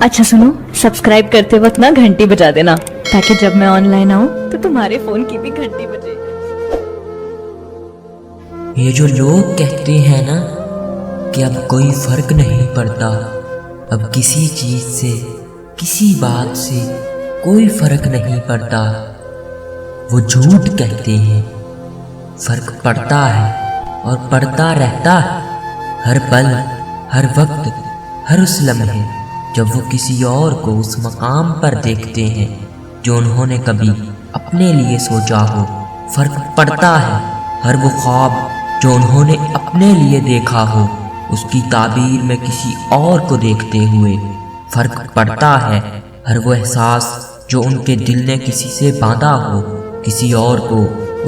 अच्छा सुनो, सब्सक्राइब करते वक्त ना घंटी बजा देना ताकि जब मैं ऑनलाइन आऊँ तो तुम्हारे फोन की भी घंटी बजे। ये जो लोग कहते हैं ना कि अब कोई फर्क नहीं पड़ता, अब किसी चीज से किसी बात से कोई फर्क नहीं पड़ता, वो झूठ कहते हैं। फर्क पड़ता है और पड़ता रहता है, हर पल हर वक्त हर उस लम्हे जब वो किसी और को उस मकाम पर देखते हैं जो उन्होंने कभी अपने लिए सोचा हो। फर्क पड़ता है हर वो ख्वाब जो उन्होंने अपने लिए देखा हो, उसकी ताबीर में किसी और को देखते हुए। फर्क पड़ता है हर वो एहसास जो उनके दिल ने किसी से बांधा हो, किसी और को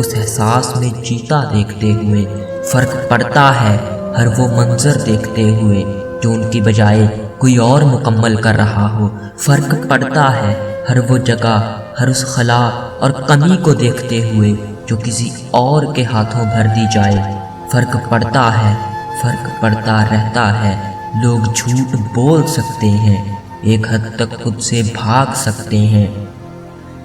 उस एहसास में जीता देखते हुए। फर्क पड़ता है हर वो मंजर देखते हुए जो उनकी बजाय कोई और मुकम्मल कर रहा हो। फर्क पड़ता है हर वो जगह हर उस खला और कमी को देखते हुए जो किसी और के हाथों भर दी जाए। फर्क पड़ता है, फर्क पड़ता रहता है। लोग झूठ बोल सकते हैं, एक हद तक खुद से भाग सकते हैं,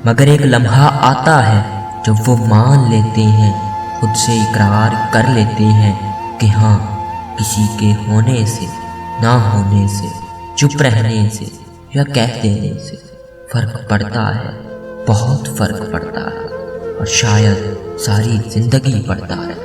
मगर एक लम्हा आता है जब वो मान लेते हैं, खुद से इकरार कर लेते हैं कि हाँ, किसी के होने से ना होने से, चुप रहने से या कह देने से फर्क पड़ता है, बहुत फर्क पड़ता है, और शायद सारी जिंदगी पड़ता है।